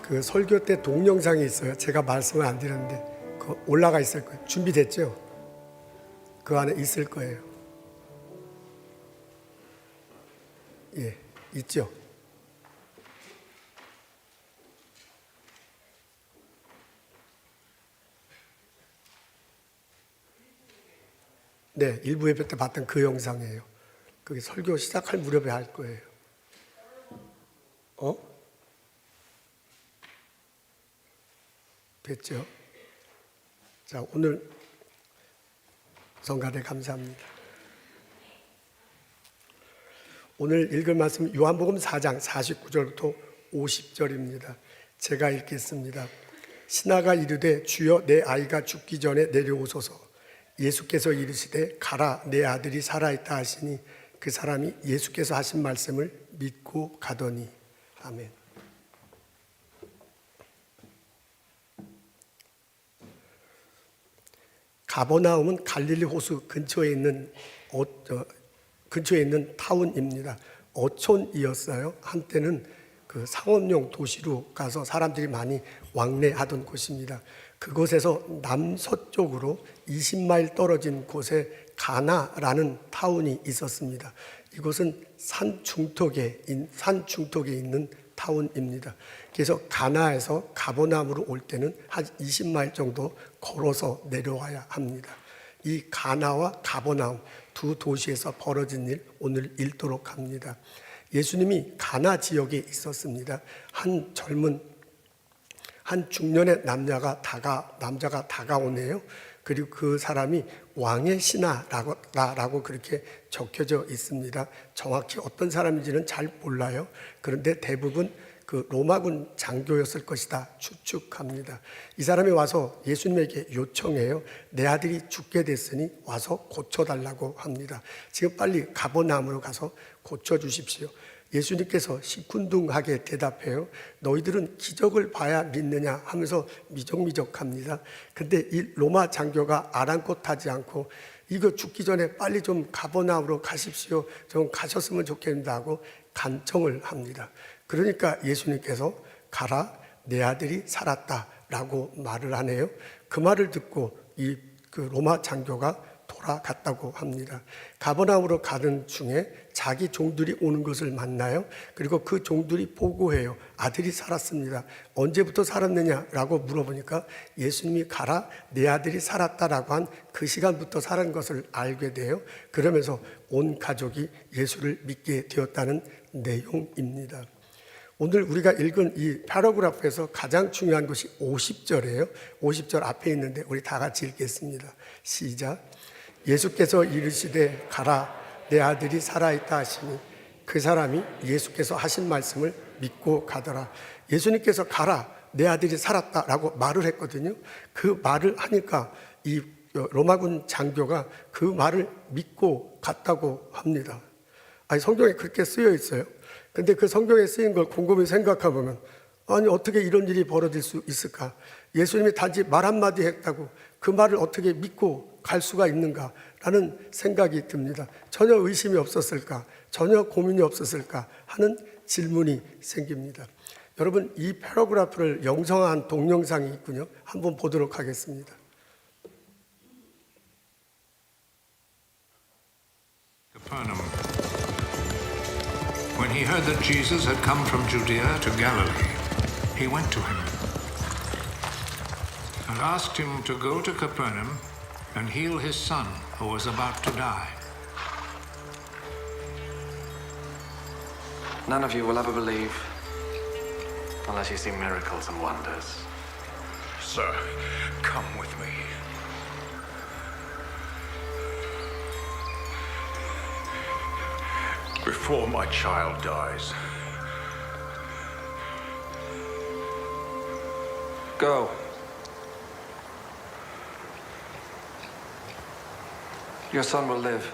그 설교 때 동영상이 있어요. 제가 말씀을 안 드렸는데 그 올라가 있을 거예요. 준비됐죠? 그 안에 있을 거예요. 예, 있죠? 네, 일부 예배 때 봤던 그 영상이에요. 그게 설교 시작할 무렵에 할 거예요. 됐죠? 자, 오늘 성가대 감사합니다. 오늘 읽을 말씀 요한복음 4장 49절부터 50절입니다. 제가 읽겠습니다. 신하가 이르되 주여 내 아이가 죽기 전에 내려오소서. 예수께서 이르시되 가라 내 아들이 살아있다 하시니 그 사람이 예수께서 하신 말씀을 믿고 가더니. 아멘. 가버나움은 갈릴리 호수 근처에 있는 타운입니다. 어촌이었어요. 한때는 그 상업용 도시로 가서 사람들이 많이 왕래하던 곳입니다. 그곳에서 남서쪽으로 20마일 떨어진 곳에 가나라는 타운이 있었습니다. 이곳은 산 중턱에 있는 타운입니다. 그래서 가나에서 가버나움으로 올 때는 한 20마일 정도 걸어서 내려와야 합니다. 이 가나와 가버나움 두 도시에서 벌어진 일 오늘 읽도록 합니다. 예수님이 가나 지역에 있었습니다. 한 중년의 남자가 다가오네요. 그리고 그 사람이 왕의 신하라고 그렇게 적혀져 있습니다. 정확히 어떤 사람인지는 잘 몰라요. 그런데 대부분 그 로마군 장교였을 것이다 추측합니다. 이 사람이 와서 예수님에게 요청해요. 내 아들이 죽게 됐으니 와서 고쳐달라고 합니다. 지금 빨리 가버나움으로 가서 고쳐주십시오. 예수님께서 시큰둥하게 대답해요. 너희들은 기적을 봐야 믿느냐 하면서 미적미적합니다. 근데 이 로마 장교가 아랑곳하지 않고 이거 죽기 전에 빨리 좀 가버나움으로 가십시오. 좀 가셨으면 좋겠습니다 하고 간청을 합니다. 그러니까 예수님께서 가라 내 아들이 살았다라고 말을 하네요. 그 말을 듣고 그 로마 장교가 돌아갔다고 합니다. 가버나움으로 가는 중에 자기 종들이 오는 것을 만나요. 그리고 그 종들이 보고해요. 아들이 살았습니다. 언제부터 살았느냐라고 물어보니까 예수님이 가라 내 아들이 살았다라고 한 그 시간부터 살은 것을 알게 돼요. 그러면서 온 가족이 예수를 믿게 되었다는 내용입니다. 오늘 우리가 읽은 이 패러그래프에서 가장 중요한 것이 50절이에요. 50절 앞에 있는데 우리 다 같이 읽겠습니다. 시작. 예수께서 이르시되 가라 내 아들이 살아있다 하시니 그 사람이 예수께서 하신 말씀을 믿고 가더라. 예수님께서 가라 내 아들이 살았다라고 말을 했거든요. 그 말을 하니까 이 로마군 장교가 그 말을 믿고 갔다고 합니다. 아니 성경에 그렇게 쓰여 있어요. 근데 그 성경에 쓰인 걸 곰곰이 생각해 보면 아니 어떻게 이런 일이 벌어질 수 있을까? 예수님이 단지 말 한마디 했다고 그 말을 어떻게 믿고 갈 수가 있는가라는 생각이 듭니다. 전혀 의심이 없었을까? 전혀 고민이 없었을까? 하는 질문이 생깁니다. 여러분 이 패러그래프를 영상한 동영상이 있군요. 한번 보도록 하겠습니다. Capernaum. When he heard that Jesus had come from Judea to Galilee, he went to him and asked him to go to Capernaum and heal his son who was about to die. None of you will ever believe unless you see miracles and wonders. Sir, come with me. Before my child dies. Go. Your son will live.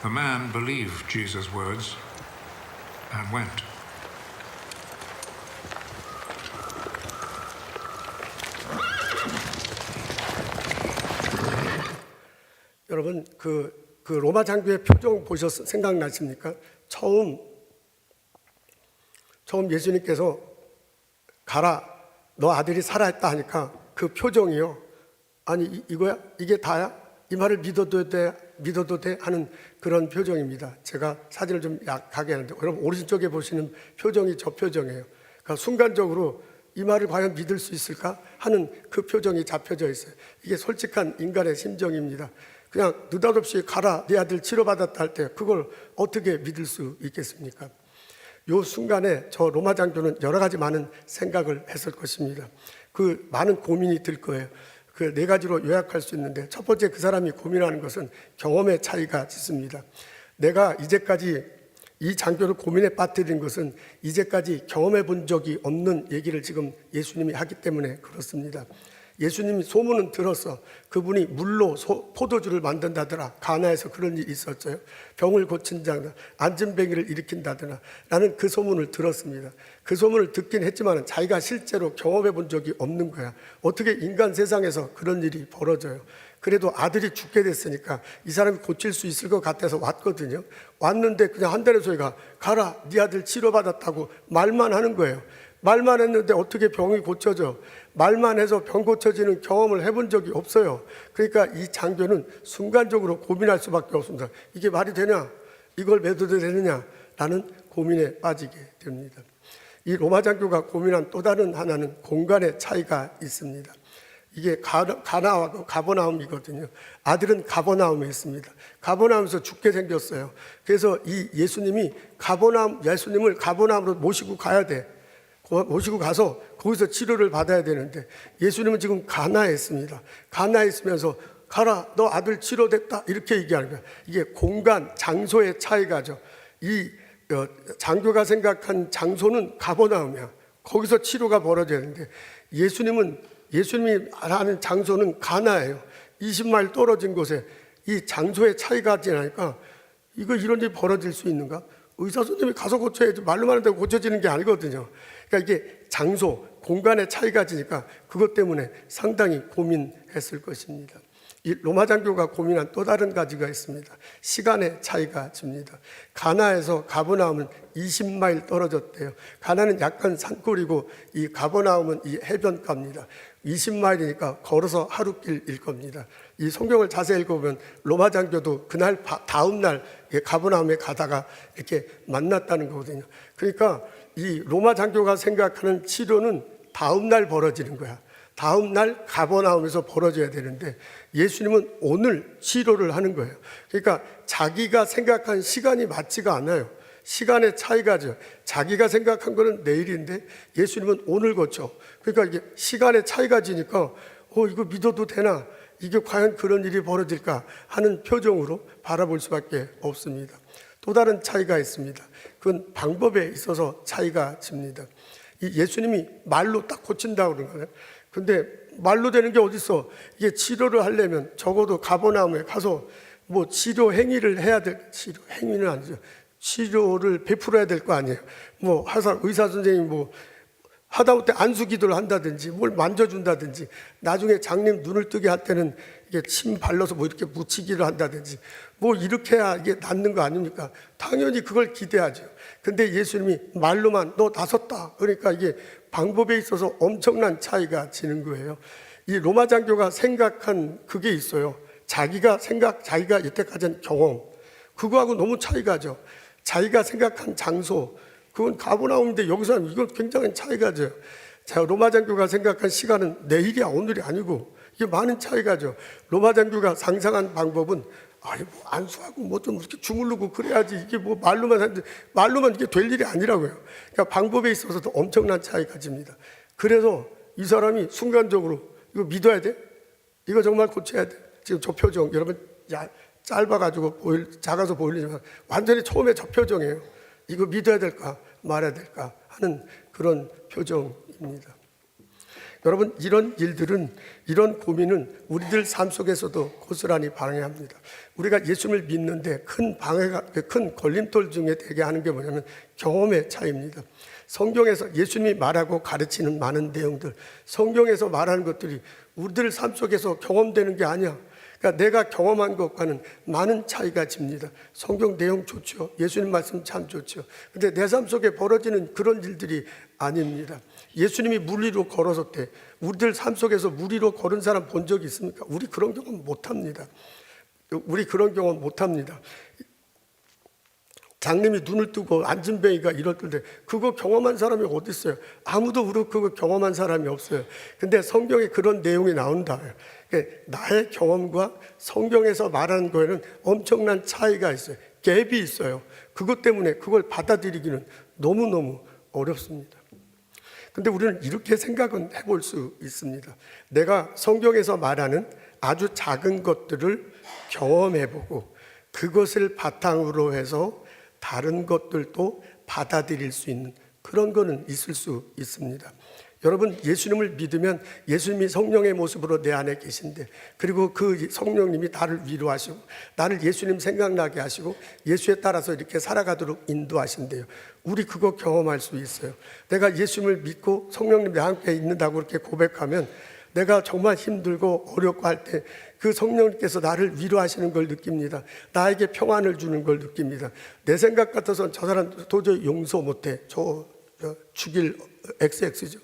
The man believed Jesus' words and went. 여러분 그 로마 장교의 표정 생각나십니까? 처음 처음 예수님께서 가라, 너 아들이 살아있다 하니까 그 표정이요. 아니 이거야? 이게 다야? 이 말을 믿어도 돼 하는 그런 표정입니다. 제가 사진을 좀 약하게 하는데 여러분 오른쪽에 보시는 표정이 저 표정이에요. 그러니까 순간적으로 이 말을 과연 믿을 수 있을까 하는 그 표정이 잡혀져 있어요. 이게 솔직한 인간의 심정입니다. 그냥 느닷없이 가라, 네 아들 치료받았다 할 때 그걸 어떻게 믿을 수 있겠습니까? 요 순간에 저 로마 장교는 여러 가지 많은 생각을 했을 것입니다. 그 많은 고민이 들 거예요. 그 네 가지로 요약할 수 있는데, 첫 번째 그 사람이 고민하는 것은 경험의 차이가 있습니다. 내가 이제까지 이 장교를 고민에 빠뜨린 것은 이제까지 경험해 본 적이 없는 얘기를 지금 예수님이 하기 때문에 그렇습니다. 예수님이 소문은 들었어. 그분이 물로 포도주를 만든다더라. 가나에서 그런 일이 있었어요. 병을 고친다더라, 안진뱅이를 일으킨다더라. 나는 그 소문을 들었습니다. 그 소문을 듣긴 했지만 자기가 실제로 경험해 본 적이 없는 거야. 어떻게 인간 세상에서 그런 일이 벌어져요. 그래도 아들이 죽게 됐으니까 이 사람이 고칠 수 있을 것 같아서 왔거든요. 왔는데 그냥 한다는 소리가 가라, 네 아들 치료받았다고 말만 하는 거예요. 말만 했는데 어떻게 병이 고쳐져? 말만 해서 병 고쳐지는 경험을 해본 적이 없어요. 그러니까 이 장교는 순간적으로 고민할 수밖에 없습니다. 이게 말이 되냐? 이걸 믿어도 되느냐? 라는 고민에 빠지게 됩니다. 이 로마 장교가 고민한 또 다른 하나는 공간의 차이가 있습니다. 이게 가나와 가버나움이거든요. 아들은 가버나움에 있습니다. 가버나움에서 죽게 생겼어요. 그래서 이 예수님을 가버나움으로 모시고 가야 돼. 모시고 가서 거기서 치료를 받아야 되는데 예수님은 지금 가나에 있습니다. 가나에 있으면서 가라, 너 아들 치료됐다 이렇게 얘기하는 거야. 이게 공간, 장소의 차이가죠. 이 장교가 생각한 장소는 가버나움이야. 거기서 치료가 벌어져야 되는데 예수님이 하는 장소는 가나예요. 20마일 떨어진 곳에 이 장소의 차이가 지나니까 이런 일이 벌어질 수 있는가? 의사 선생님이 가서 고쳐야지 말로만 한다고 고쳐지는 게 아니거든요. 그러니까 이게 장소, 공간의 차이가 지니까 그것 때문에 상당히 고민했을 것입니다. 이 로마 장교가 고민한 또 다른 가지가 있습니다. 시간의 차이가 집니다. 가나에서 가버나움은 20마일 떨어졌대요. 가나는 약간 산골이고 이 가버나움은 이 해변가입니다. 20마일이니까 걸어서 하루길일 겁니다. 이 성경을 자세히 읽어보면 로마 장교도 그날 다음 날 가버나움에 가다가 이렇게 만났다는 거거든요. 그러니까 이 로마 장교가 생각하는 치료는 다음 날 벌어지는 거야. 다음 날 가버나움에서 벌어져야 되는데 예수님은 오늘 치료를 하는 거예요. 그러니까 자기가 생각한 시간이 맞지가 않아요. 시간의 차이가죠. 자기가 생각한 거는 내일인데 예수님은 오늘 고쳐. 그러니까 이게 시간의 차이가 지니까 이거 믿어도 되나? 이게 과연 그런 일이 벌어질까? 하는 표정으로 바라볼 수밖에 없습니다. 또 다른 차이가 있습니다. 그건 방법에 있어서 차이가 집니다. 이 예수님이 말로 딱 고친다고 그러는 거예요. 근데 말로 되는 게 어딨어? 이게 치료를 하려면 적어도 가버나움에 가서 뭐 치료 행위를 해야 치료 행위는 아니죠. 치료를 베풀어야 될 거 아니에요. 뭐 의사 선생님이 뭐 하다못해 안수기도를 한다든지 뭘 만져준다든지 나중에 장님 눈을 뜨게 할 때는 이게 침 발라서 뭐 이렇게 묻히기를 한다든지 뭐 이렇게 해야 이게 낫는 거 아닙니까? 당연히 그걸 기대하죠. 근데 예수님이 말로만 너 나섰다. 그러니까 이게 방법에 있어서 엄청난 차이가 지는 거예요. 이 로마 장교가 생각한 그게 있어요. 자기가 여태까지 한 경험. 그거하고 너무 차이가죠. 자기가 생각한 장소. 그건 가버나움인데 여기서는 이건 굉장히 차이가죠. 자, 로마 장교가 생각한 시간은 내일이야, 오늘이 아니고 이게 많은 차이가죠. 로마 장교가 상상한 방법은 뭐 안수하고 뭐 좀 이렇게 주물르고 그래야지 이게 뭐 말로만 하는데 말로만 이게 될 일이 아니라고요. 그러니까 방법에 있어서도 엄청난 차이가 집니다. 그래서 이 사람이 순간적으로 이거 믿어야 돼? 이거 정말 고쳐야 돼? 지금 저 표정 여러분 짧아가지고 작아서 보이지만 완전히 처음에 저 표정이에요. 이거 믿어야 될까 말아야 될까 하는 그런 표정입니다. 여러분 이런 일들은 이런 고민은 우리들 삶 속에서도 고스란히 방해합니다. 우리가 예수님을 믿는데 큰 걸림돌 중에 되게 하는 게 뭐냐면 경험의 차이입니다. 성경에서 예수님이 말하고 가르치는 많은 내용들, 성경에서 말하는 것들이 우리들 삶 속에서 경험되는 게 아니야. 그러니까 내가 경험한 것과는 많은 차이가 집니다. 성경 내용 좋죠. 예수님 말씀 참 좋죠. 근데 내 삶 속에 벌어지는 그런 일들이 아닙니다. 예수님이 물 위로 걸어섰대. 우리들 삶 속에서 물 위로 걸은 사람 본 적이 있습니까? 우리 그런 경험 못합니다. 우리 그런 경험 못합니다. 장님이 눈을 뜨고 안진뱅이가 이럴 텐데 그거 경험한 사람이 어디 있어요? 아무도 우리 그거 경험한 사람이 없어요. 근데 성경에 그런 내용이 나온다. 그러니까 나의 경험과 성경에서 말하는 거에는 엄청난 차이가 있어요. 갭이 있어요. 그것 때문에 그걸 받아들이기는 너무너무 어렵습니다. 근데 우리는 이렇게 생각은 해볼 수 있습니다. 내가 성경에서 말하는 아주 작은 것들을 경험해보고 그것을 바탕으로 해서 다른 것들도 받아들일 수 있는 그런 거는 있을 수 있습니다. 여러분, 예수님을 믿으면 예수님이 성령의 모습으로 내 안에 계신데, 그리고 그 성령님이 나를 위로하시고 나를 예수님 생각나게 하시고 예수에 따라서 이렇게 살아가도록 인도하신대요. 우리 그거 경험할 수 있어요. 내가 예수님을 믿고 성령님이 함께 있는다고 그렇게 고백하면 내가 정말 힘들고 어렵고 할 때 그 성령님께서 나를 위로하시는 걸 느낍니다. 나에게 평안을 주는 걸 느낍니다. 내 생각 같아서는 저 사람 도저히 용서 못해. 저 죽일 XX죠.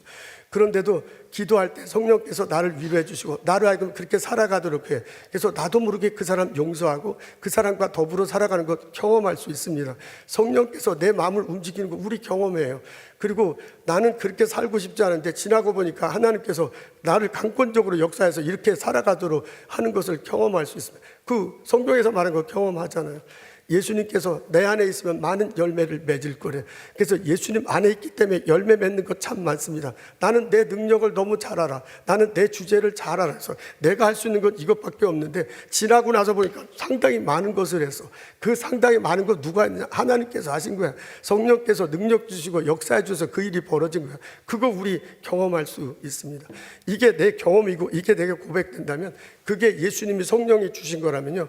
그런데도 기도할 때 성령께서 나를 위로해 주시고 나를 하여금 그렇게 살아가도록 해. 그래서 나도 모르게 그 사람 용서하고 그 사람과 더불어 살아가는 것 경험할 수 있습니다. 성령께서 내 마음을 움직이는 거 우리 경험해요. 그리고 나는 그렇게 살고 싶지 않은데 지나고 보니까 하나님께서 나를 강권적으로 역사해서 이렇게 살아가도록 하는 것을 경험할 수 있습니다. 그 성경에서 말하는 거 경험하잖아요. 예수님께서 내 안에 있으면 많은 열매를 맺을 거래. 그래서 예수님 안에 있기 때문에 열매 맺는 것 참 많습니다. 나는 내 능력을 너무 잘 알아. 나는 내 주제를 잘 알아서 내가 할 수 있는 건 이것밖에 없는데 지나고 나서 보니까 상당히 많은 것을 했어. 그 상당히 많은 것 누가 했냐? 하나님께서 하신 거야. 성령께서 능력 주시고 역사해 주셔서 그 일이 벌어진 거야. 그거 우리 경험할 수 있습니다. 이게 내 경험이고 이게 내게 고백된다면 그게 예수님이 성령이 주신 거라면요,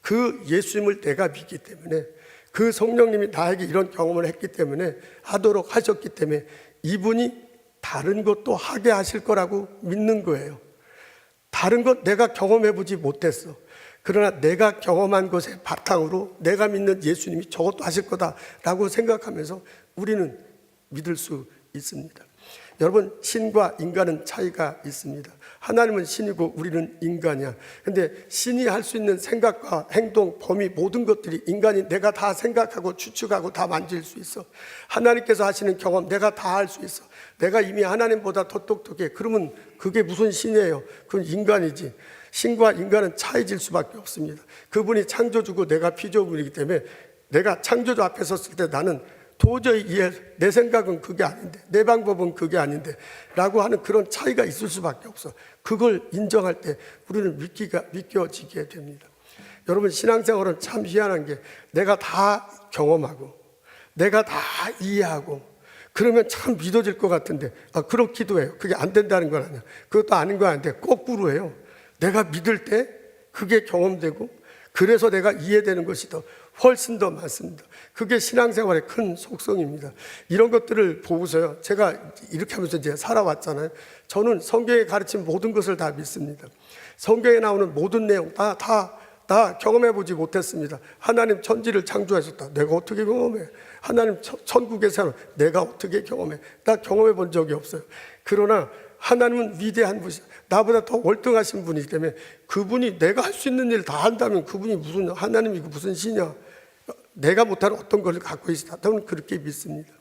그 예수님을 내가 믿기 때문에 그 성령님이 나에게 이런 경험을 했기 때문에 하도록 하셨기 때문에 이분이 다른 것도 하게 하실 거라고 믿는 거예요. 다른 것 내가 경험해보지 못했어. 그러나 내가 경험한 것의 바탕으로 내가 믿는 예수님이 저것도 하실 거다라고 생각하면서 우리는 믿을 수 있습니다. 여러분, 신과 인간은 차이가 있습니다. 하나님은 신이고 우리는 인간이야. 근데 신이 할 수 있는 생각과 행동, 범위 모든 것들이 인간이 내가 다 생각하고 추측하고 다 만질 수 있어. 하나님께서 하시는 경험 내가 다 할 수 있어. 내가 이미 하나님보다 더 똑똑해. 그러면 그게 무슨 신이에요? 그건 인간이지. 신과 인간은 차이질 수밖에 없습니다. 그분이 창조주고 내가 피조물이기 때문에 내가 창조주 앞에 섰을 때 나는 도저히 내 생각은 그게 아닌데 내 방법은 그게 아닌데 라고 하는 그런 차이가 있을 수밖에 없어. 그걸 인정할 때 우리는 믿겨지게 됩니다. 여러분, 신앙생활은 참 희한한 게 내가 다 경험하고 내가 다 이해하고 그러면 참 믿어질 것 같은데 그렇기도 해요. 그게 안 된다는 건 아니야. 그것도 아닌 거 아닌데 거꾸로 해요. 내가 믿을 때 그게 경험되고 그래서 내가 이해되는 것이 훨씬 더 많습니다. 그게 신앙생활의 큰 속성입니다. 이런 것들을 보고서요, 제가 이렇게 하면서 이제 살아왔잖아요. 저는 성경에 가르친 모든 것을 다 믿습니다. 성경에 나오는 모든 내용 다 경험해보지 못했습니다. 하나님 천지를 창조하셨다. 내가 어떻게 경험해? 하나님 천국의 사람 내가 어떻게 경험해? 나 경험해 본 적이 없어요. 그러나 하나님은 위대한 분이시다. 나보다 더 월등하신 분이기 때문에 그분이 내가 할 수 있는 일 다 한다면 그분이 무슨 하나님이고 무슨 신이야. 내가 못하는 어떤 것을 갖고 계시다. 저는 그렇게 믿습니다.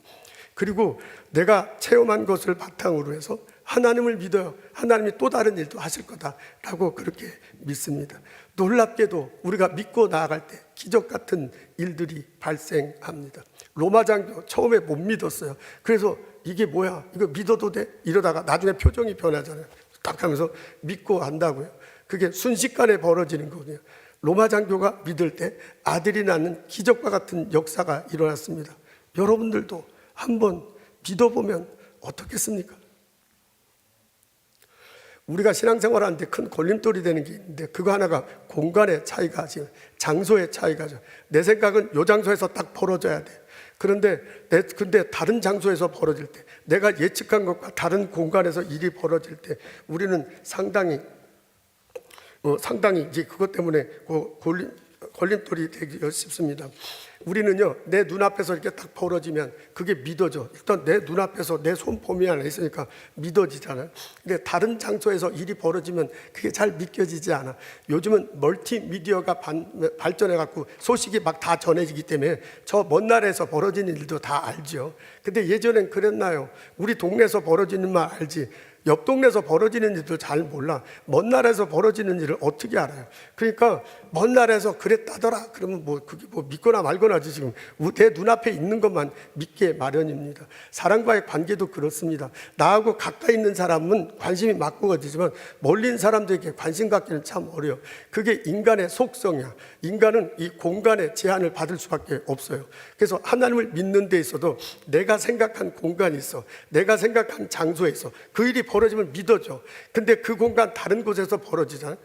그리고 내가 체험한 것을 바탕으로 해서 하나님을 믿어요. 하나님이 또 다른 일도 하실 거다라고 그렇게 믿습니다. 놀랍게도 우리가 믿고 나아갈 때 기적 같은 일들이 발생합니다. 로마 장교 처음에 못 믿었어요. 그래서 이게 뭐야? 이거 믿어도 돼? 이러다가 나중에 표정이 변하잖아요. 딱 하면서 믿고 한다고요. 그게 순식간에 벌어지는 거거든요. 로마 장교가 믿을 때 아들이 낳는 기적과 같은 역사가 일어났습니다. 여러분들도 한번 믿어보면 어떻겠습니까? 우리가 신앙생활하는데 큰 걸림돌이 되는 게 있는데 그거 하나가 공간의 차이가 지금 장소의 차이가죠. 내 생각은 이 장소에서 딱 벌어져야 돼. 근데 다른 장소에서 벌어질 때 내가 예측한 것과 다른 공간에서 일이 벌어질 때 우리는 상당히 상당히 이제 그것 때문에 걸림돌이 되기 쉽습니다. 우리는요, 내 눈앞에서 이렇게 딱 벌어지면 그게 믿어져. 일단 내 눈앞에서 내 손범위 안에 있으니까 믿어지잖아요. 근데 다른 장소에서 일이 벌어지면 그게 잘 믿겨지지 않아. 요즘은 멀티미디어가 발전해갖고 소식이 막 다 전해지기 때문에 저 먼 나라에서 벌어지는 일도 다 알죠. 근데 예전엔 그랬나요? 우리 동네에서 벌어지는 말 알지. 옆 동네에서 벌어지는 일도 잘 몰라. 먼 나라에서 벌어지는 일을 어떻게 알아요? 그러니까 먼 나라에서 그랬다더라 그러면 그게 믿거나 말거나지. 지금 내 눈앞에 있는 것만 믿게 마련입니다. 사람과의 관계도 그렇습니다. 나하고 가까이 있는 사람은 관심이 맞고 가지지만 멀리 있는 사람들에게 관심 갖기는 참 어려워. 그게 인간의 속성이야. 인간은 이 공간의 제한을 받을 수밖에 없어요. 그래서 하나님을 믿는 데 있어도 내가 생각한 공간이 있어. 내가 생각한 장소에 있어. 그 일이 벌어지면 믿어져. 근데 그 공간 다른 곳에서 벌어지잖아요.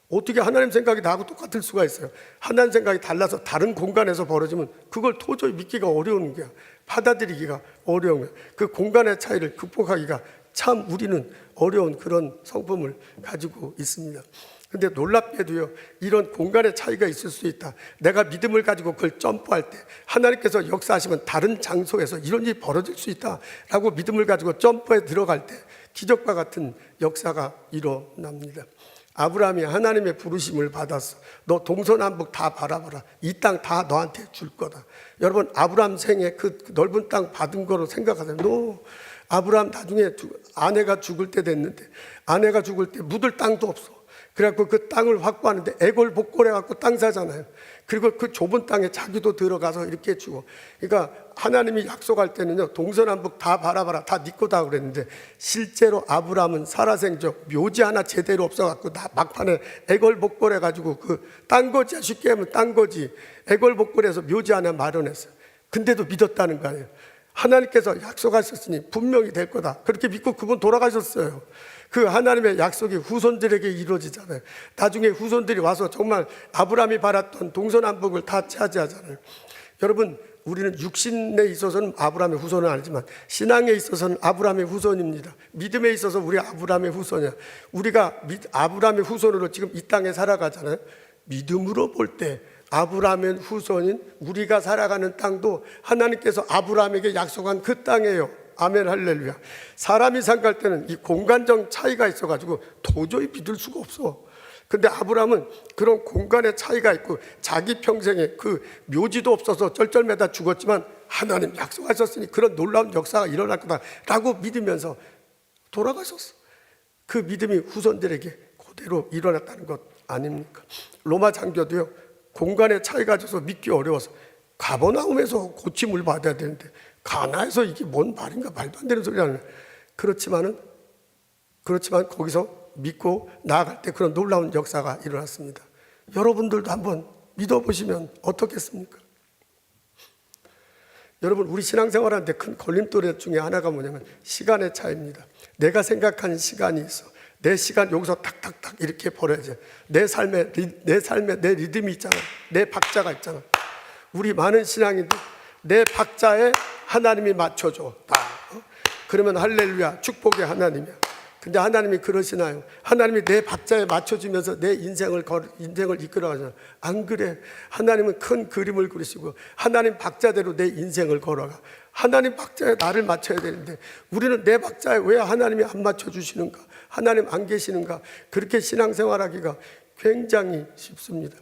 어떻게 하나님 생각이 나하고 똑같을 수가 있어요? 하나님 생각이 달라서 다른 공간에서 벌어지면 그걸 도저히 믿기가 어려운 거야. 받아들이기가 어려운 거야. 그 공간의 차이를 극복하기가 참 우리는 어려운 그런 성품을 가지고 있습니다. 근데 놀랍게도요, 이런 공간의 차이가 있을 수 있다. 내가 믿음을 가지고 그걸 점프할 때 하나님께서 역사하시면 다른 장소에서 이런 일이 벌어질 수 있다라고 믿음을 가지고 점프에 들어갈 때 기적과 같은 역사가 일어납니다. 아브라함이 하나님의 부르심을 받았어. 너 동서남북 다 바라봐라. 이 땅 다 너한테 줄 거다. 여러분, 아브라함 생에 그 넓은 땅 받은 거로 생각하세요. 아브라함 나중에 아내가 죽을 때 됐는데, 아내가 죽을 때 묻을 땅도 없어. 그래갖고 그 땅을 확보하는데 애골복골해갖고 땅 사잖아요. 그리고 그 좁은 땅에 자기도 들어가서 이렇게 주고. 그러니까 하나님이 약속할 때는요, 동서남북 다 바라봐라, 다 네 거다 그랬는데, 실제로 아브라함은 살아생적 묘지 하나 제대로 없어갖고 막판에 애골복골해가지고 그 딴 거지야. 쉽게 하면 딴 거지. 애골복골해서 묘지 하나 마련했어요. 근데도 믿었다는 거 아니에요. 하나님께서 약속하셨으니 분명히 될 거다. 그렇게 믿고 그분 돌아가셨어요. 그 하나님의 약속이 후손들에게 이루어지잖아요. 나중에 후손들이 와서 정말 아브라함이 바랐던 동서남북을 다 차지하잖아요. 여러분, 우리는 육신에 있어서는 아브라함의 후손은 아니지만 신앙에 있어서는 아브라함의 후손입니다. 믿음에 있어서 우리 아브라함의 후손이야. 우리가 아브라함의 후손으로 지금 이 땅에 살아가잖아요. 믿음으로 볼 때 아브라함의 후손인 우리가 살아가는 땅도 하나님께서 아브라함에게 약속한 그 땅이에요. 아멘, 할렐루야. 사람이 생각할 때는 이 공간적 차이가 있어가지고 도저히 믿을 수가 없어. 근데 아브라함은 그런 공간의 차이가 있고 자기 평생에 그 묘지도 없어서 쩔쩔매다 죽었지만 하나님 약속하셨으니 그런 놀라운 역사가 일어날 거다라고 믿으면서 돌아가셨어. 그 믿음이 후손들에게 그대로 일어났다는 것 아닙니까? 로마 장교도요, 공간의 차이가 있어서 믿기 어려워서 가버나움에서 고침을 받아야 되는데 가나에서 이게 뭔 말인가, 말도 안 되는 소리 하는. 그렇지만 거기서 믿고 나아갈 때 그런 놀라운 역사가 일어났습니다. 여러분들도 한번 믿어보시면 어떻겠습니까? 여러분, 우리 신앙생활하는데 큰 걸림돌 중에 하나가 뭐냐면 시간의 차이입니다. 내가 생각한 시간이 있어. 내 시간 여기서 탁탁탁 이렇게 벌어야지. 내 삶에 내 리듬이 있잖아. 내 박자가 있잖아. 우리 많은 신앙인들 내 박자에 하나님이 맞춰줘. 그러면 할렐루야, 축복의 하나님이야. 근데 하나님이 그러시나요? 하나님이 내 박자에 맞춰주면서 내 인생을 이끌어가잖아요. 안 그래. 하나님은 큰 그림을 그리시고 하나님 박자대로 내 인생을 걸어가. 하나님 박자에 나를 맞춰야 되는데 우리는 내 박자에 왜 하나님이 안 맞춰주시는가? 하나님 안 계시는가? 그렇게 신앙생활하기가 굉장히 쉽습니다.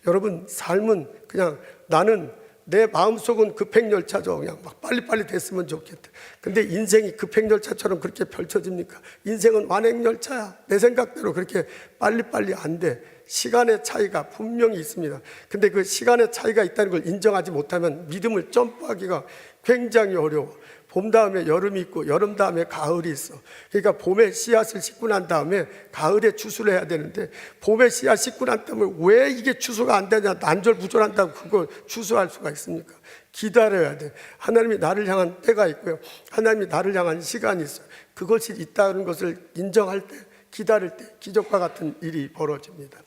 여러분, 삶은 그냥 나는 내 마음속은 급행열차죠. 그냥 막 빨리빨리 됐으면 좋겠다. 근데 인생이 급행열차처럼 그렇게 펼쳐집니까? 인생은 완행열차야. 내 생각대로 그렇게 빨리빨리 안 돼. 시간의 차이가 분명히 있습니다. 근데 그 시간의 차이가 있다는 걸 인정하지 못하면 믿음을 점프하기가 굉장히 어려워. 봄 다음에 여름이 있고 여름 다음에 가을이 있어. 그러니까 봄에 씨앗을 씻고 난 다음에 가을에 추수를 해야 되는데 봄에 씨앗 씻고 난 다음에 왜 이게 추수가 안 되냐, 난절부절한다고 그걸 추수할 수가 있습니까? 기다려야 돼. 하나님이 나를 향한 때가 있고요, 하나님이 나를 향한 시간이 있어요. 그것이 있다는 것을 인정할 때, 기다릴 때 기적과 같은 일이 벌어집니다.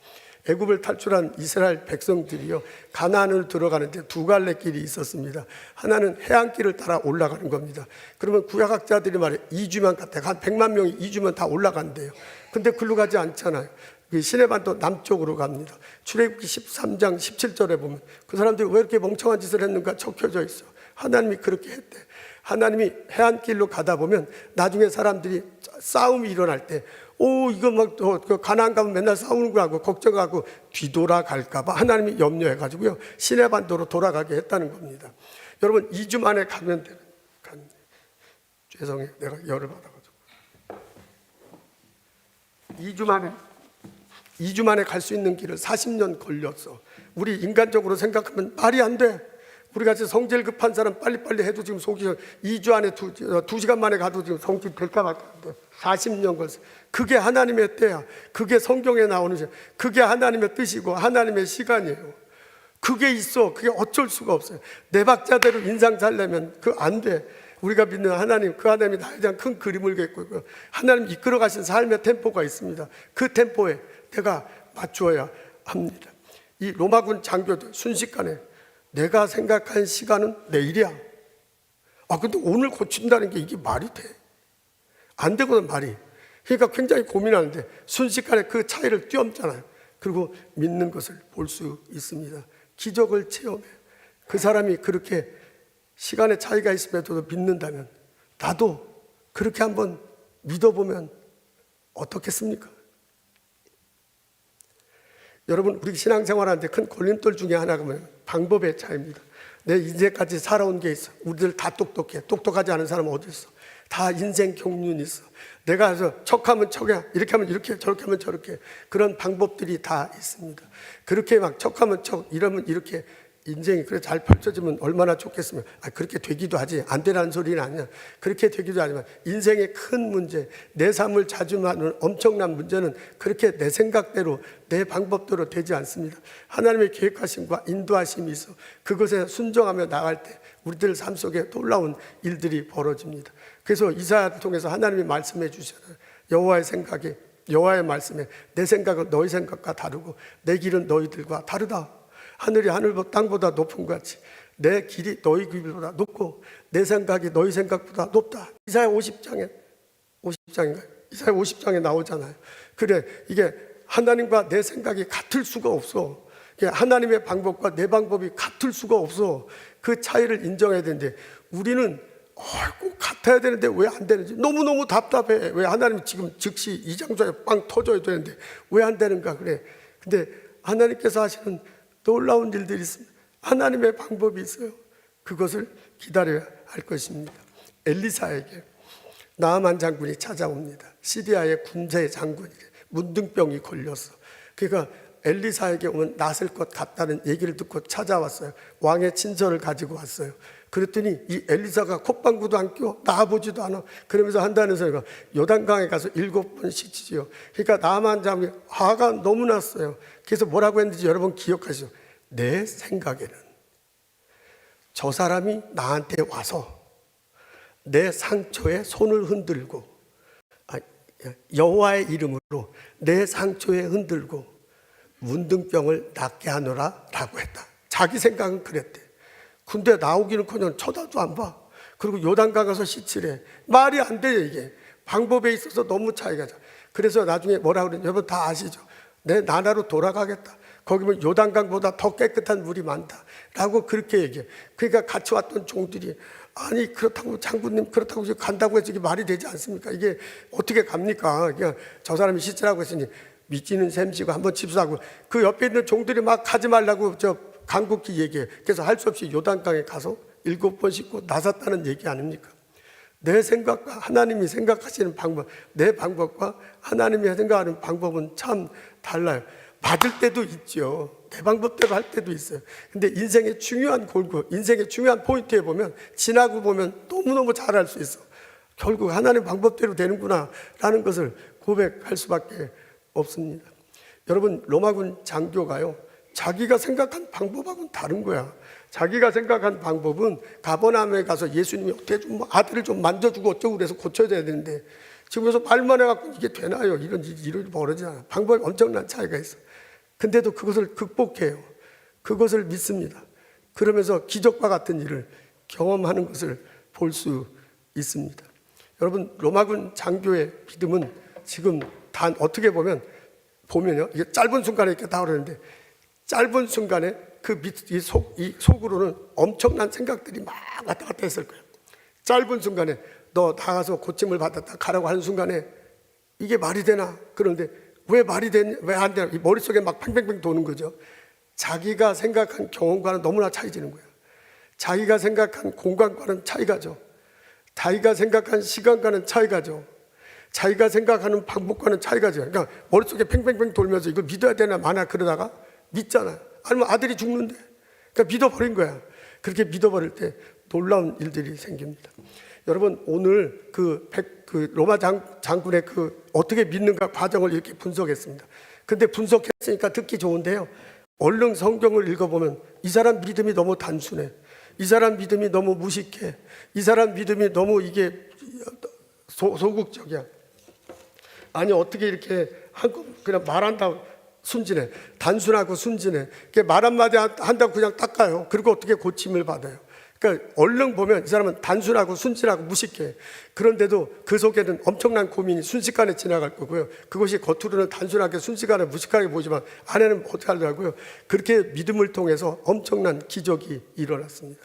애굽을 탈출한 이스라엘 백성들이요, 가나안을 들어가는데 두 갈래 길이 있었습니다. 하나는 해안길을 따라 올라가는 겁니다. 그러면 구약학자들이 말해 2주만 갔다, 한 100만 명이 2주면 다 올라간대요. 근데 글로 가지 않잖아요. 그 시내반도 남쪽으로 갑니다. 출애굽기 13장 17절에 보면 그 사람들이 왜 이렇게 멍청한 짓을 했는가 적혀져 있어. 하나님이 그렇게 했대. 하나님이 해안길로 가다 보면 나중에 사람들이 싸움이 일어날 때 이거 막 가나안 가면 맨날 싸우는구나 하고 걱정하고 뒤돌아갈까봐 하나님이 염려해가지고요 시내반도로 돌아가게 했다는 겁니다. 여러분 2주 만에 가면 되는. 죄송해요, 내가 열을 받아가지고 2주 만에 갈 수 있는 길을 40년 걸렸어. 우리 인간적으로 생각하면 말이 안 돼. 우리 같이 성질 급한 사람 빨리빨리 해도 지금 속이 2주 안에 2시간 만에 가도 지금 성질 될까 말까 한데 40년 걸렸어. 그게 하나님의 때야. 그게 성경에 나오는 시 그게 하나님의 뜻이고 하나님의 시간이에요. 그게 있어. 그게 어쩔 수가 없어요. 내 박자대로 인상 살려면 안 돼. 우리가 믿는 하나님, 그 하나님이 나에 대한 큰 그림을 갖고 있고 하나님 이끌어 가신 삶의 템포가 있습니다. 그 템포에 내가 맞추어야 합니다. 이 로마군 장교들 순식간에 내가 생각한 시간은 내일이야. 근데 오늘 고친다는 게 이게 말이 돼? 안 되거든, 말이. 그러니까 굉장히 고민하는데 순식간에 그 차이를 뛰엄잖아요. 그리고 믿는 것을 볼 수 있습니다. 기적을 체험해. 그 사람이 그렇게 시간의 차이가 있음에도 믿는다면 나도 그렇게 한번 믿어보면 어떻겠습니까? 여러분, 우리 신앙생활하는데 큰 걸림돌 중에 하나가 뭐냐면 방법의 차이입니다. 내 인생까지 살아온 게 있어. 우리들 다 똑똑해. 똑똑하지 않은 사람은 어디 있어? 다 인생 경륜이 있어. 내가 척하면 척이야. 이렇게 하면 이렇게, 저렇게 하면 저렇게. 그런 방법들이 다 있습니다. 그렇게 막 척하면 척, 이러면 이렇게 인생이 그래 잘 펼쳐지면 얼마나 좋겠으면 그렇게 되기도 하지. 안 되라는 소리는 아니야. 그렇게 되기도 하지만 인생의 큰 문제, 내 삶을 자주하는 엄청난 문제는 그렇게 내 생각대로 내 방법대로 되지 않습니다. 하나님의 계획하심과 인도하심이 있어. 그것에 순종하며 나갈 때 우리들 삶 속에 놀라운 일들이 벌어집니다. 그래서 이사야를 통해서 하나님이 말씀해 주시잖아요. 여호와의 생각이, 여호와의 말씀에 내 생각은 너희 생각과 다르고 내 길은 너희들과 다르다. 하늘이 땅보다 높은 것 같이 내 길이 너희 길보다 높고 내 생각이 너희 생각보다 높다. 이사야 50장인가요? 이사야 50장에 나오잖아요. 그래, 이게 하나님과 내 생각이 같을 수가 없어. 하나님의 방법과 내 방법이 같을 수가 없어. 그 차이를 인정해야 되는데 우리는 꼭 같아야 되는데 왜 안 되는지 너무너무 답답해. 왜 하나님이 지금 즉시 이 장소에 빵 터져야 되는데 왜 안 되는가 그래. 근데 하나님께서 하시는 놀라운 일들이 있습니다. 하나님의 방법이 있어요. 그것을 기다려야 할 것입니다. 엘리사에게 나아만 장군이 찾아옵니다. 시리아의 군대 장군이 문둥병이 걸렸어. 그러니까 엘리사에게 오면 낫을 것 같다는 얘기를 듣고 찾아왔어요. 왕의 친서를 가지고 왔어요. 그랬더니 이 엘리사가 콧방구도 안 껴, 나아보지도 않아. 그러면서 한다는 소리가 요단강에 가서 7번 씻지요. 그러니까 나아만 장군이 화가 너무 났어요. 그래서 뭐라고 했는지 여러분 기억하시죠? 내 생각에는 저 사람이 나한테 와서 내 상처에 손을 흔들고 여호와의 이름으로 내 상처에 흔들고 문둥병을 낫게 하노라 라고 했다. 자기 생각은 그랬대. 근데 나오기는커녕 쳐다도 안 봐. 그리고 요단강 가서 씻으래. 말이 안 돼. 이게 방법에 있어서 너무 차이가 나. 그래서 나중에 뭐라 그러냐, 여러분 다 아시죠? 내 나라로 돌아가겠다. 거기면 요단강보다 더 깨끗한 물이 많다 라고 그렇게 얘기해. 그러니까 같이 왔던 종들이 아니 그렇다고 장군님 그렇다고 간다고 해서 이게 말이 되지 않습니까? 이게 어떻게 갑니까? 그냥 저 사람이 씻으라고 했으니 믿지는 셈치고 한번 칩사하고 그 옆에 있는 종들이 막 가지 말라고 간곡히 얘기해. 그래서 할 수 없이 요단강에 가서 7번 씻고 나섰다는 얘기 아닙니까? 내 생각과 하나님이 생각하시는 방법, 내 방법과 하나님이 생각하는 방법은 참 달라요. 맞을 때도 있죠. 내 방법대로 할 때도 있어요. 근데 인생의 중요한 골고, 인생의 중요한 포인트에 보면 지나고 보면 너무너무 잘할 수 있어. 결국 하나님 방법대로 되는구나 라는 것을 고백할 수밖에 없습니다. 여러분, 로마군 장교가요, 자기가 생각한 방법하고는 다른 거야. 자기가 생각한 방법은 가버나움에 가서 예수님이 어떻게 좀 아들을 좀 만져주고 어쩌고 그래서 고쳐야 되는데 지금 여기서 말만 해갖고 이게 되나요? 이런 일이 벌어지잖아. 방법이 엄청난 차이가 있어. 근데도 그것을 극복해요. 그것을 믿습니다. 그러면서 기적과 같은 일을 경험하는 것을 볼 수 있습니다. 여러분, 로마군 장교의 믿음은 지금 단 어떻게 보면 보면요, 이게 짧은 순간에 이렇게 나오는데 짧은 순간에 이 속으로는 엄청난 생각들이 막 왔다 갔다 했을 거예요. 짧은 순간에 너 나가서 고침을 받았다 가라고 하는 순간에 이게 말이 되나? 그런데 왜 말이 되냐? 왜 안 되나? 이 머릿속에 막 팽팽팽 도는 거죠. 자기가 생각한 경험과는 너무나 차이지는 거예요. 자기가 생각한 공간과는 차이가죠. 자기가 생각한 시간과는 차이가죠. 자기가 생각하는 방법과는 차이가죠. 그러니까 머릿속에 팽팽팽 돌면서 이거 믿어야 되나 마나 그러다가 믿잖아요. 아니면 아들이 죽는데. 그러니까 믿어버린 거야. 그렇게 믿어버릴 때 놀라운 일들이 생깁니다. 여러분, 오늘 그 로마 장군의 어떻게 믿는가 과정을 이렇게 분석했습니다. 근데 분석했으니까 듣기 좋은데요. 얼른 성경을 읽어보면 이 사람 믿음이 너무 단순해. 이 사람 믿음이 너무 무식해. 이 사람 믿음이 너무 이게 소극적이야. 아니, 어떻게 이렇게 그냥 말한다고 순진해. 단순하고 순진해. 말 한마디 한다고 그냥 닦아요. 그리고 어떻게 고침을 받아요. 그러니까 얼른 보면 이 사람은 단순하고 순진하고 무식해. 그런데도 그 속에는 엄청난 고민이 순식간에 지나갈 거고요. 그것이 겉으로는 단순하게 순식간에 무식하게 보이지만 안에는 어떻게 하더라고요. 그렇게 믿음을 통해서 엄청난 기적이 일어났습니다.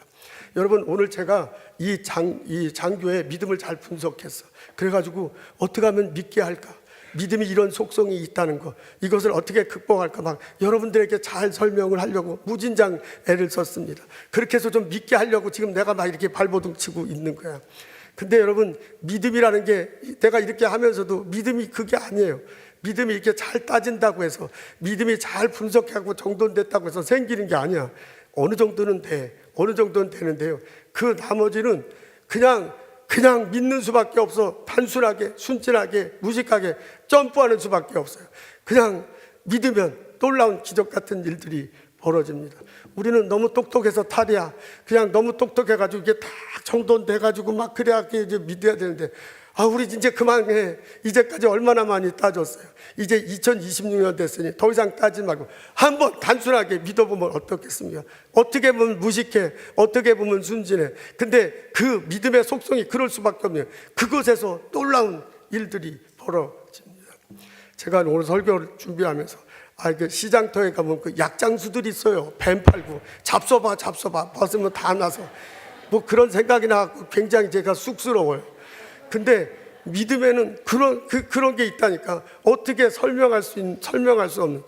여러분, 오늘 제가 이 장교의 믿음을 잘 분석했어. 그래가지고 어떻게 하면 믿게 할까? 믿음이 이런 속성이 있다는 거, 이것을 어떻게 극복할까 막 여러분들에게 잘 설명을 하려고 무진장 애를 썼습니다. 그렇게 해서 좀 믿게 하려고 지금 내가 막 이렇게 발버둥 치고 있는 거야. 근데 여러분, 믿음이라는 게 내가 이렇게 하면서도 믿음이 그게 아니에요. 믿음이 이렇게 잘 따진다고 해서, 믿음이 잘 분석하고 정돈됐다고 해서 생기는 게 아니야. 어느 정도는 돼. 어느 정도는 되는데요. 그 나머지는 그냥 믿는 수밖에 없어. 단순하게, 순진하게, 무식하게 점프하는 수밖에 없어요. 그냥 믿으면 놀라운 기적 같은 일들이 벌어집니다. 우리는 너무 똑똑해서 탈이야. 그냥 너무 똑똑해가지고 이게 다 정돈돼가지고 막 그래야 이제 믿어야 되는데, 우리 이제 그만해. 이제까지 얼마나 많이 따졌어요. 이제 2026년 됐으니 더 이상 따지 말고 한번 단순하게 믿어보면 어떻겠습니까? 어떻게 보면 무식해, 어떻게 보면 순진해. 근데 그 믿음의 속성이 그럴 수밖에 없네요. 그곳에서 놀라운 일들이 벌어집니다. 제가 오늘 설교를 준비하면서 그 시장터에 가면 그 약장수들이 있어요. 뱀 팔고 잡숴봐 벗으면 다 나서 뭐 그런 생각이 나고 굉장히 제가 쑥스러워요. 근데 믿음에는 그런 게 있다니까. 어떻게 설명할 수 없는,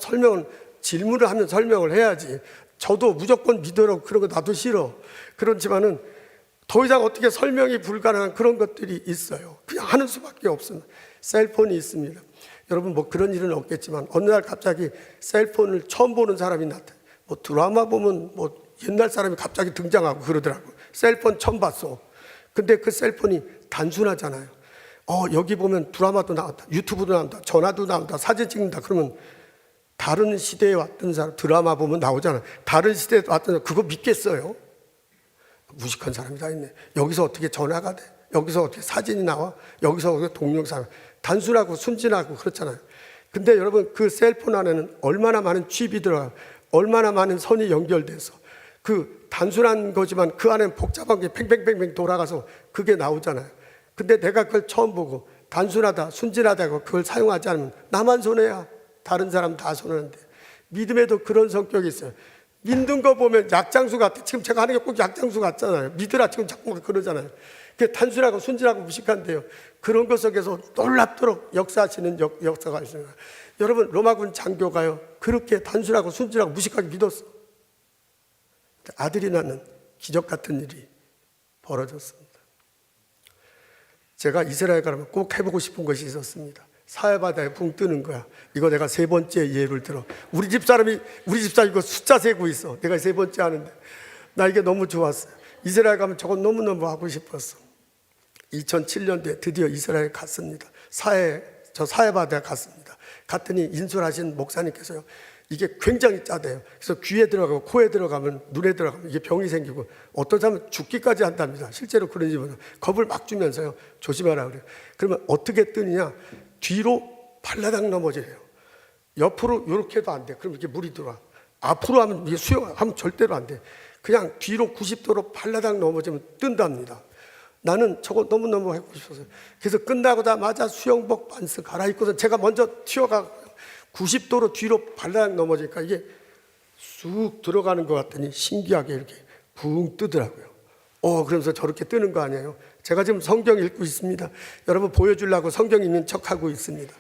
설명은 질문을 하면 설명을 해야지. 저도 무조건 믿으라고 그런 거 나도 싫어. 그렇지만은 더 이상 어떻게 설명이 불가능한 그런 것들이 있어요. 그냥 하는 수밖에 없습니다. 셀폰이 있습니다. 여러분, 뭐 그런 일은 없겠지만 어느 날 갑자기 셀폰을 처음 보는 사람이 나타나요. 뭐 드라마 보면 뭐 옛날 사람이 갑자기 등장하고 그러더라고요. 셀폰 처음 봤어. 근데 그 셀폰이 단순하잖아요. 여기 보면 드라마도 나온다, 유튜브도 나온다, 전화도 나온다, 사진 찍는다. 그러면 다른 시대에 왔던 사람, 드라마 보면 나오잖아요. 다른 시대에 왔던 사람, 그거 믿겠어요? 무식한 사람이 다 있네. 여기서 어떻게 전화가 돼? 여기서 어떻게 사진이 나와? 여기서 어떻게 동영상? 단순하고 순진하고 그렇잖아요. 근데 여러분, 그 셀폰 안에는 얼마나 많은 칩이 들어가, 얼마나 많은 선이 연결돼서 그 단순한 거지만 그 안에는 복잡한 게 팽팽팽팽 돌아가서 그게 나오잖아요. 근데 내가 그걸 처음 보고 단순하다, 순진하다고 그걸 사용하지 않으면 나만 손해야. 다른 사람 다 손해인데. 믿음에도 그런 성격이 있어요. 믿는 거 보면 약장수 같아. 지금 제가 하는 게 꼭 약장수 같잖아요. 믿으라 지금 자꾸 그러잖아요. 그게 단순하고 순진하고 무식한데요. 그런 것 속에서 놀랍도록 역사하시는 역사가 있습니다. 여러분, 로마군 장교가요, 그렇게 단순하고 순진하고 무식하게 믿었어. 아들이 낳는 기적 같은 일이 벌어졌습니다. 제가 이스라엘 가면 꼭 해보고 싶은 것이 있었습니다. 사해바다에 붕 뜨는 거야. 이거 내가 세 번째 예를 들어. 우리 집사 이거 숫자 세고 있어. 내가 세 번째 하는데 나 이게 너무 좋았어요. 이스라엘 가면 저건 너무너무 하고 싶었어. 2007년도에 드디어 이스라엘 갔습니다. 사해바다에 갔습니다. 갔더니 인솔하신 목사님께서요, 이게 굉장히 짜대요. 그래서 귀에 들어가고 코에 들어가면, 눈에 들어가면 이게 병이 생기고 어떤 사람은 죽기까지 한답니다. 실제로 그런 집은 겁을 막 주면서요, 조심하라 그래요. 그러면 어떻게 뜨느냐? 뒤로 발라당 넘어져요. 옆으로 이렇게 해도 안 돼. 그럼 이렇게 물이 들어와. 앞으로 하면 이게 수영하면 절대로 안 돼. 그냥 뒤로 90도로 발라당 넘어지면 뜬답니다. 나는 저거 너무너무 하고 싶었어요. 그래서 끝나고자마자 수영복 반스 갈아입고서 제가 먼저 튀어가고 90도로 뒤로 발라당 넘어지니까 이게 쑥 들어가는 것 같더니 신기하게 이렇게 붕 뜨더라고요. 그러면서 저렇게 뜨는 거 아니에요? 제가 지금 성경 읽고 있습니다. 여러분 보여주려고 성경 읽는 척하고 있습니다.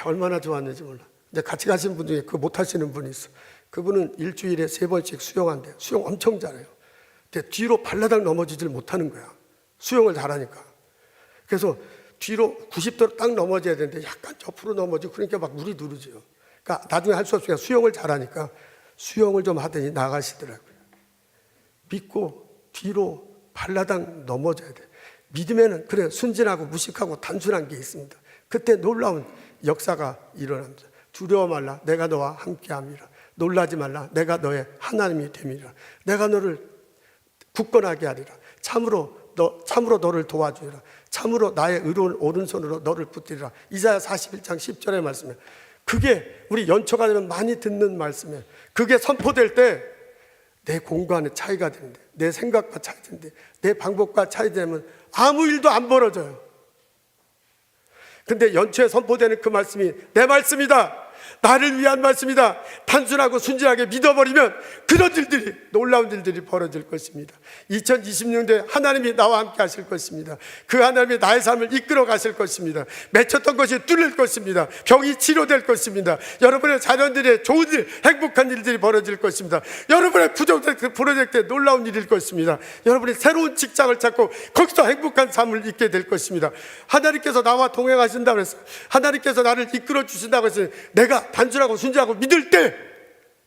얼마나 좋았는지 몰라. 근데 같이 가신 분 중에 그거 못 하시는 분이 있어. 그분은 일주일에 3번씩 수영한대요. 수영 엄청 잘해요. 근데 뒤로 발라당 넘어지질 못하는 거야. 수영을 잘하니까. 그래서 뒤로 90도로 딱 넘어져야 되는데 약간 옆으로 넘어지고 그러니까 막 물이 누르죠. 그러니까 나중에 할 수 없으니까 수영을 잘하니까 수영을 좀 하더니 나가시더라고요. 믿고 뒤로 발라당 넘어져야 돼. 믿음에는 그래 순진하고 무식하고 단순한 게 있습니다. 그때 놀라운 역사가 일어납니다. 두려워 말라 내가 너와 함께함이라. 놀라지 말라 내가 너의 하나님이 됨이라. 내가 너를 굳건하게 하리라. 참으로 너를 도와주리라. 참으로 나의 의로운 오른손으로 너를 붙들리라. 이사야 41장 10절의 말씀이에요. 그게 우리 연초가 되면 많이 듣는 말씀이에요. 그게 선포될 때 내 공과는 차이가 되는데, 내 생각과 차이 되는데, 내 방법과 차이 되면 아무 일도 안 벌어져요. 근데 연초에 선포되는 그 말씀이 내 말씀이다, 나를 위한 말씀이다, 단순하고 순진하게 믿어버리면 그런 일들이, 놀라운 일들이 벌어질 것입니다. 2026년도에 하나님이 나와 함께 하실 것입니다. 그 하나님이 나의 삶을 이끌어 가실 것입니다. 맺혔던 것이 뚫릴 것입니다. 병이 치료될 것입니다. 여러분의 자녀들의 좋은 일, 행복한 일들이 벌어질 것입니다. 여러분의 프로젝트에 놀라운 일일 것입니다. 여러분이 새로운 직장을 찾고 거기서 행복한 삶을 잊게 될 것입니다. 하나님께서 나와 동행하신다고 해서, 하나님께서 나를 이끌어 주신다고 해서 내가 단순하고 순진하고 믿을 때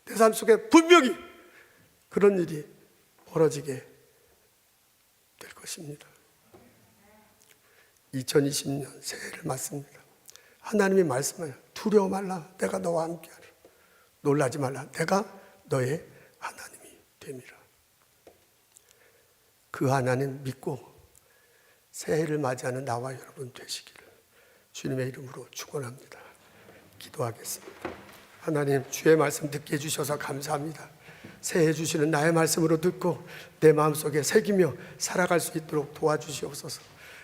내 삶 속에 분명히 그런 일이 벌어지게 될 것입니다. 2020년 새해를 맞습니다. 하나님이 말씀하여 두려워 말라 내가 너와 함께하리. 놀라지 말라 내가 너의 하나님이 됨이라. 그 하나님 믿고 새해를 맞이하는 나와 여러분 되시기를 주님의 이름으로 축원합니다. 기도하겠습니다. 하나님, 주의 말씀 듣게 해주셔서 감사합니다. 새해 주시는 나의 말씀으로 듣고 내 마음속에 새기며 살아갈 수 있도록 도와주시옵소서.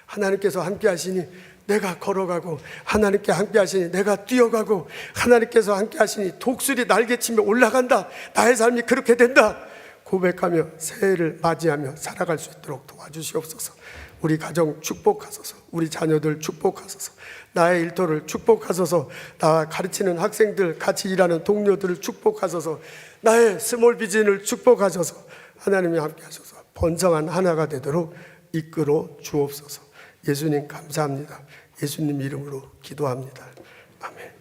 하나님께서 함께 하시니 내가 걸어가고, 하나님께 함께 하시니 내가 뛰어가고, 하나님께서 함께 하시니 독수리 날개치며 올라간다, 나의 삶이 그렇게 된다 고백하며 새해를 맞이하며 살아갈 수 있도록 도와주시옵소서. 우리 가정 축복하소서. 우리 자녀들 축복하소서. 나의 일터를 축복하소서. 나와 가르치는 학생들, 같이 일하는 동료들을 축복하소서. 나의 스몰 비즈니스를 축복하소서. 하나님이 함께 하셔서 번성한 하나가 되도록 이끌어 주옵소서. 예수님 감사합니다. 예수님 이름으로 기도합니다. 아멘.